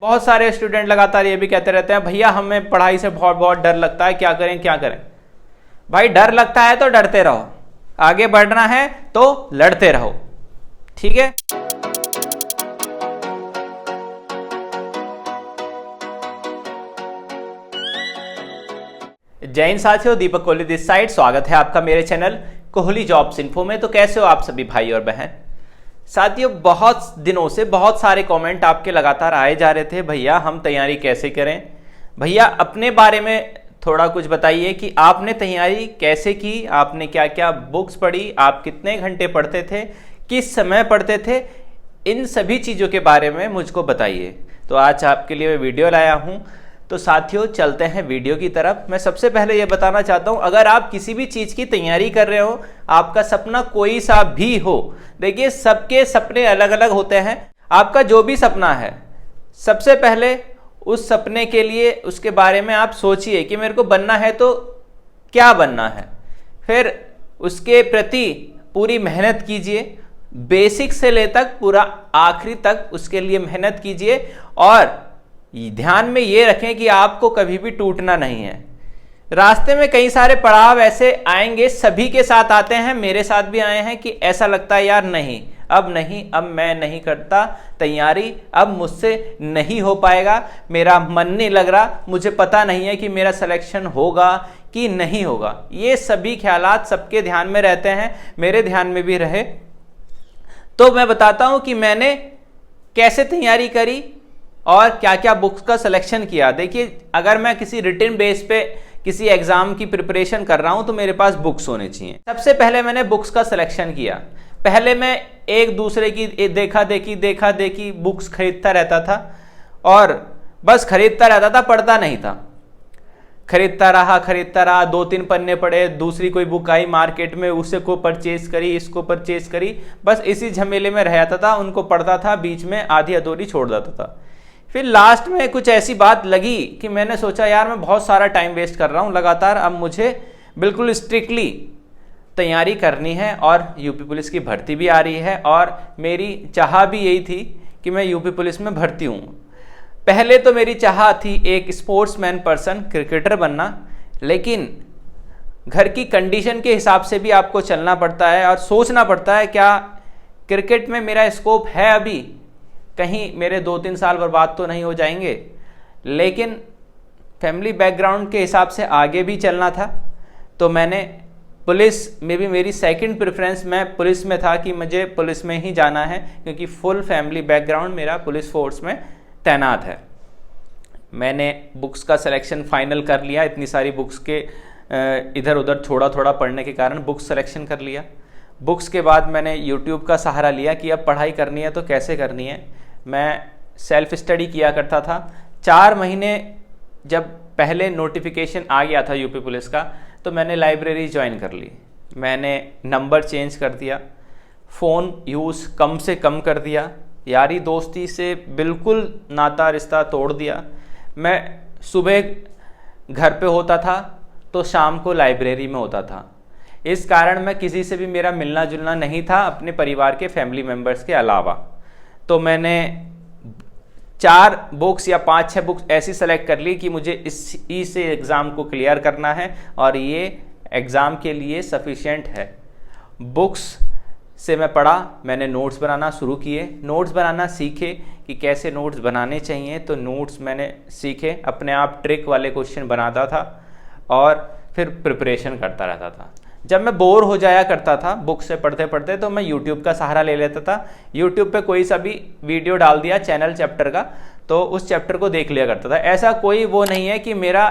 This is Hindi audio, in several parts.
बहुत सारे स्टूडेंट लगातार ये भी कहते रहते हैं भैया हमें पढ़ाई से बहुत बहुत डर लगता है, क्या करें क्या करें। भाई डर लगता है तो डरते रहो, आगे बढ़ना है तो लड़ते रहो, ठीक है। जय हिंद साथियों, दीपक कोहली दिस साइड। स्वागत है आपका मेरे चैनल कोहली जॉब्स इन्फो में। तो कैसे हो आप सभी भाई और बहन। साथियों बहुत दिनों से बहुत सारे कमेंट आपके लगातार आए जा रहे थे, भैया हम तैयारी कैसे करें, भैया अपने बारे में थोड़ा कुछ बताइए कि आपने तैयारी कैसे की, आपने क्या क्या बुक्स पढ़ी, आप कितने घंटे पढ़ते थे, किस समय पढ़ते थे, इन सभी चीज़ों के बारे में मुझको बताइए। तो आज आपके लिए मैं वीडियो लाया हूँ। तो साथियों चलते हैं वीडियो की तरफ। मैं सबसे पहले ये बताना चाहता हूँ, अगर आप किसी भी चीज़ की तैयारी कर रहे हो, आपका सपना कोई सा भी हो, देखिए सबके सपने अलग अलग होते हैं। आपका जो भी सपना है, सबसे पहले उस सपने के लिए उसके बारे में आप सोचिए कि मेरे को बनना है तो क्या बनना है। फिर उसके प्रति पूरी मेहनत कीजिए, बेसिक से ले तक पूरा आखिरी तक उसके लिए मेहनत कीजिए। और ध्यान में ये रखें कि आपको कभी भी टूटना नहीं है। रास्ते में कई सारे पड़ाव ऐसे आएंगे, सभी के साथ आते हैं, मेरे साथ भी आए हैं कि ऐसा लगता है यार नहीं, अब मैं नहीं करता तैयारी, अब मुझसे नहीं हो पाएगा, मेरा मन नहीं लग रहा, मुझे पता नहीं है कि मेरा सिलेक्शन होगा कि नहीं होगा। ये सभी ख्यालात सबके ध्यान में रहते हैं, मेरे ध्यान में भी रहे। तो मैं बताता हूं कि मैंने कैसे तैयारी करी और क्या क्या बुक्स का सिलेक्शन किया। देखिए अगर मैं किसी रिटन बेस पे किसी एग्जाम की प्रिपरेशन कर रहा हूं तो मेरे पास बुक्स होने चाहिए। सबसे पहले मैंने बुक्स का सिलेक्शन किया। पहले मैं एक दूसरे की देखा देखी बुक्स खरीदता रहता था और बस खरीदता रहता था, पढ़ता नहीं था। खरीदता रहा, 2-3 पन्ने पढ़े, दूसरी कोई बुक आई मार्केट में, उसे को परचेज करी, इसको परचेज करी, बस इसी झमेले में रहता था, उनको पढ़ता था, बीच में आधी अधूरी छोड़ देता था। फिर लास्ट में कुछ ऐसी बात लगी कि मैंने सोचा यार मैं बहुत सारा टाइम वेस्ट कर रहा हूँ लगातार, अब मुझे बिल्कुल स्ट्रिक्टली तैयारी करनी है। और यूपी पुलिस की भर्ती भी आ रही है और मेरी चाह भी यही थी कि मैं यूपी पुलिस में भर्ती हूँ। पहले तो मेरी चाह थी एक स्पोर्ट्समैन पर्सन, क्रिकेटर बनना, लेकिन घर की कंडीशन के हिसाब से भी आपको चलना पड़ता है और सोचना पड़ता है क्या क्रिकेट में मेरा स्कोप है, अभी कहीं मेरे 2-3 साल बर्बाद तो नहीं हो जाएंगे। लेकिन फैमिली बैकग्राउंड के हिसाब से आगे भी चलना था। तो मैंने पुलिस में भी मेरी सेकंड प्रेफरेंस, मैं पुलिस में था कि मुझे पुलिस में ही जाना है, क्योंकि फुल फैमिली बैकग्राउंड मेरा पुलिस फोर्स में तैनात है। मैंने बुक्स का सिलेक्शन फाइनल कर लिया। इतनी सारी बुक्स के इधर उधर थोड़ा थोड़ा पढ़ने के कारण बुक्स सिलेक्शन कर लिया। बुक्स के बाद मैंने यूट्यूब का सहारा लिया कि अब पढ़ाई करनी है तो कैसे करनी है। मैं सेल्फ स्टडी किया करता था। 4 महीने जब पहले नोटिफिकेशन आ गया था यूपी पुलिस का, तो मैंने लाइब्रेरी ज्वाइन कर ली। मैंने नंबर चेंज कर दिया, फ़ोन यूज़ कम से कम कर दिया, यारी दोस्ती से बिल्कुल नाता रिश्ता तोड़ दिया। मैं सुबह घर पे होता था तो शाम को लाइब्रेरी में होता था। इस कारण मैं किसी से भी मेरा मिलना जुलना नहीं था अपने परिवार के फैमिली मेम्बर्स के अलावा। तो मैंने 4 बुक्स या 5-6 बुक्स ऐसी सेलेक्ट कर ली कि मुझे इस एग्ज़ाम को क्लियर करना है और ये एग्ज़ाम के लिए सफिशिएंट है। बुक्स से मैं पढ़ा, मैंने नोट्स बनाना शुरू किए, नोट्स बनाना सीखे कि कैसे नोट्स बनाने चाहिए। तो नोट्स मैंने सीखे, अपने आप ट्रिक वाले क्वेश्चन बनाता था और फिर प्रिपरेशन करता रहता था। जब मैं बोर हो जाया करता था बुक से पढ़ते पढ़ते तो मैं यूट्यूब का सहारा ले लेता था। यूट्यूब पे कोई सा भी वीडियो डाल दिया चैनल चैप्टर का, तो उस चैप्टर को देख लिया करता था। ऐसा कोई वो नहीं है कि मेरा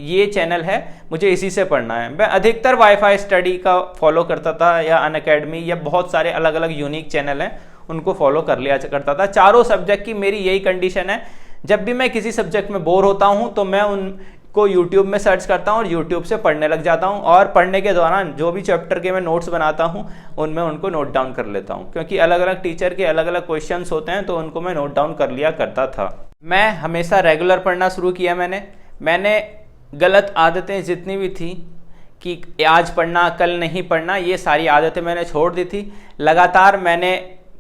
ये चैनल है मुझे इसी से पढ़ना है। मैं अधिकतर वाईफाई स्टडी का फॉलो करता था या अनअकैडमी या बहुत सारे अलग अलग यूनिक चैनल हैं, उनको फॉलो कर लिया करता था। चारों सब्जेक्ट की मेरी यही कंडीशन है, जब भी मैं किसी सब्जेक्ट में बोर होता हूँ तो मैं उनको यूट्यूब में सर्च करता हूँ और यूट्यूब से पढ़ने लग जाता हूँ। और पढ़ने के दौरान जो भी चैप्टर के मैं नोट्स बनाता हूँ उनमें उनको नोट डाउन कर लेता हूँ, क्योंकि अलग अलग टीचर के अलग अलग क्वेश्चंस होते हैं तो उनको मैं नोट डाउन कर लिया करता था। मैं हमेशा रेगुलर पढ़ना शुरू किया। मैंने गलत आदतें जितनी भी थी कि आज पढ़ना कल नहीं पढ़ना, ये सारी आदतें मैंने छोड़ दी थी। लगातार मैंने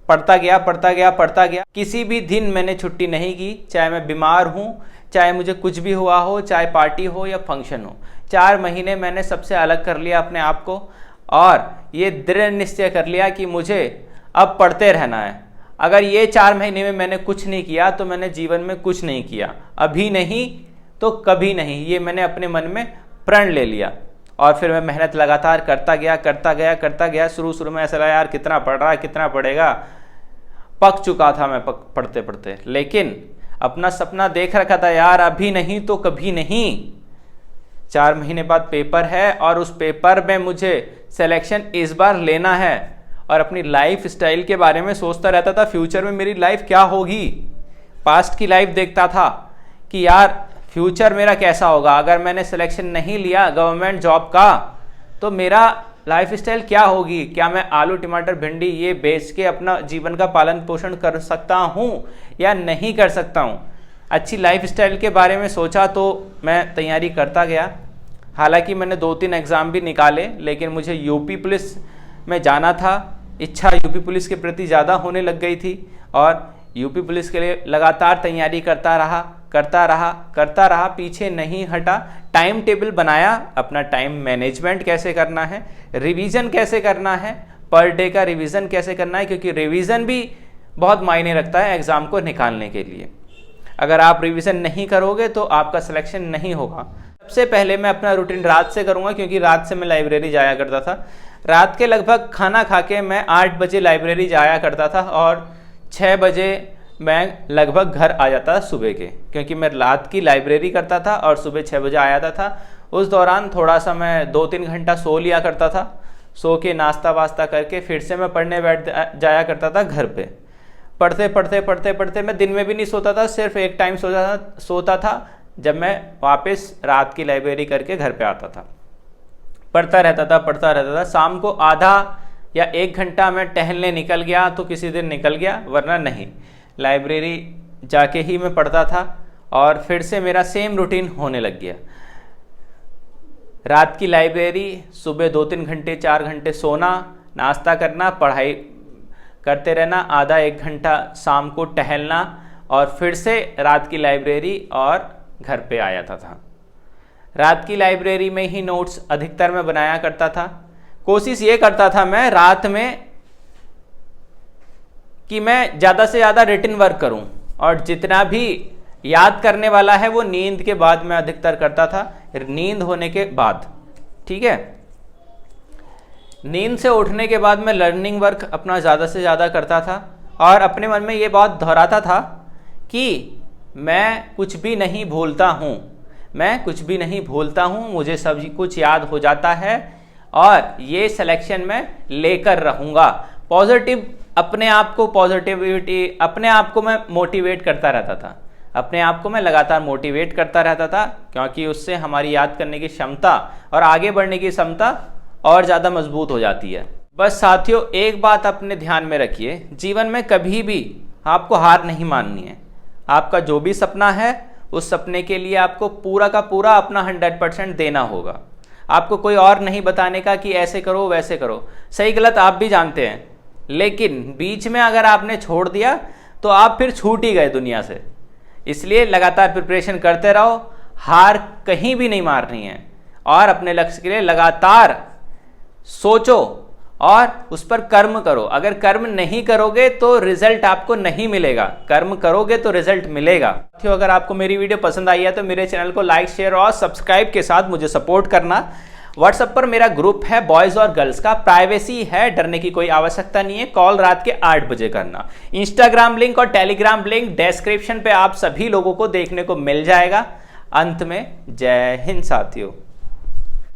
पढ़ता गया पढ़ता गया पढ़ता गया। किसी भी दिन मैंने छुट्टी नहीं की, चाहे मैं बीमार हूँ, चाहे मुझे कुछ भी हुआ हो, चाहे पार्टी हो या फंक्शन हो। 4 महीने मैंने सबसे अलग कर लिया अपने आप को और ये दृढ़ निश्चय कर लिया कि मुझे अब पढ़ते रहना है। अगर ये 4 महीने में मैंने कुछ नहीं किया तो मैंने जीवन में कुछ नहीं किया, अभी नहीं तो कभी नहीं, ये मैंने अपने मन में प्रण ले लिया। और फिर मैं मेहनत लगातार करता गया। शुरू में ऐसा लगा यार कितना पढ़ रहा है, कितना पढ़ेगा, पक चुका था मैं पढ़ते पढ़ते। लेकिन अपना सपना देख रखा था यार, अभी नहीं तो कभी नहीं। 4 महीने बाद पेपर है और उस पेपर में मुझे सिलेक्शन इस बार लेना है। और अपनी लाइफ स्टाइल के बारे में सोचता रहता था, फ्यूचर में मेरी लाइफ क्या होगी। पास्ट की लाइफ देखता था कि यार फ्यूचर मेरा कैसा होगा, अगर मैंने सिलेक्शन नहीं लिया गवर्नमेंट जॉब का तो मेरा लाइफ स्टाइल क्या होगी, क्या मैं आलू टमाटर भिंडी ये बेच के अपना जीवन का पालन पोषण कर सकता हूँ या नहीं कर सकता हूँ। अच्छी लाइफ स्टाइल के बारे में सोचा तो मैं तैयारी करता गया। हालांकि मैंने 2-3 एग्ज़ाम भी निकाले, लेकिन मुझे यूपी पुलिस में जाना था। इच्छा यूपी पुलिस के प्रति ज़्यादा होने लग गई थी और यूपी पुलिस के लिए लगातार तैयारी करता रहा, पीछे नहीं हटा। टाइम टेबल बनाया, अपना टाइम मैनेजमेंट कैसे करना है, रिवीजन कैसे करना है, पर डे का रिवीजन कैसे करना है, क्योंकि रिवीजन भी बहुत मायने रखता है एग्ज़ाम को निकालने के लिए। अगर आप रिवीजन नहीं करोगे तो आपका सिलेक्शन नहीं होगा। सबसे पहले मैं अपना रूटीन रात से करूँगा, क्योंकि रात से मैं लाइब्रेरी जाया करता था। रात के लगभग खाना खा के मैं 8 बजे लाइब्रेरी जाया करता था और 6 बजे मैं लगभग घर आ जाता था सुबह के, क्योंकि मैं रात की लाइब्रेरी करता था और सुबह 6 बजे आ जाता था। उस दौरान थोड़ा सा मैं 2-3 घंटा सो लिया करता था। सो के नाश्ता वास्ता करके फिर से मैं पढ़ने बैठ जाया करता था घर पे। पढ़ते मैं दिन में भी नहीं सोता था, सिर्फ एक टाइम सोता था जब मैं वापस रात की लाइब्रेरी करके घर पे आता था। पढ़ता रहता था। शाम को आधा या 1 घंटा मैं टहलने निकल गया तो किसी दिन निकल गया, वरना नहीं। लाइब्रेरी जाके ही मैं पढ़ता था और फिर से मेरा सेम रूटीन होने लग गया। रात की लाइब्रेरी, सुबह 2-3 घंटे 4 घंटे सोना, नाश्ता करना, पढ़ाई करते रहना, आधा 1 घंटा शाम को टहलना और फिर से रात की लाइब्रेरी और घर पे आ जाता था। रात की लाइब्रेरी में ही नोट्स अधिकतर मैं बनाया करता था। कोशिश ये करता था मैं रात में कि मैं ज़्यादा से ज़्यादा रिटन वर्क करूं और जितना भी याद करने वाला है वो नींद के बाद मैं अधिकतर करता था, नींद होने के बाद। ठीक है, नींद से उठने के बाद मैं लर्निंग वर्क अपना ज़्यादा से ज़्यादा करता था और अपने मन में ये बात दोहराता था कि मैं कुछ भी नहीं भूलता हूँ, मुझे सब कुछ याद हो जाता है और ये सिलेक्शन में लेकर रहूँगा। पॉजिटिव अपने आप को मैं मोटिवेट करता रहता था, अपने आप को मैं लगातार मोटिवेट करता रहता था, क्योंकि उससे हमारी याद करने की क्षमता और आगे बढ़ने की क्षमता और ज़्यादा मजबूत हो जाती है। बस साथियों, एक बात अपने ध्यान में रखिए, जीवन में कभी भी आपको हार नहीं माननी है। आपका जो भी सपना है उस सपने के लिए आपको पूरा का पूरा अपना 100% देना होगा। आपको कोई और नहीं बताने का कि ऐसे करो वैसे करो, सही गलत आप भी जानते हैं, लेकिन बीच में अगर आपने छोड़ दिया तो आप फिर छूट ही गए दुनिया से। इसलिए लगातार प्रिपरेशन करते रहो, हार कहीं भी नहीं मारनी है और अपने लक्ष्य के लिए लगातार सोचो और उस पर कर्म करो। अगर कर्म नहीं करोगे तो रिजल्ट आपको नहीं मिलेगा, कर्म करोगे तो रिजल्ट मिलेगा। साथियों, अगर आपको मेरी वीडियो पसंद आई है तो मेरे चैनल को लाइक शेयर और सब्सक्राइब के साथ मुझे सपोर्ट करना। व्हाट्सएप पर मेरा ग्रुप है बॉयज़ और गर्ल्स का, प्राइवेसी है, डरने की कोई आवश्यकता नहीं है। कॉल रात के 8 बजे करना। इंस्टाग्राम लिंक और टेलीग्राम लिंक डिस्क्रिप्शन पे आप सभी लोगों को देखने को मिल जाएगा। अंत में जय हिंद साथियों।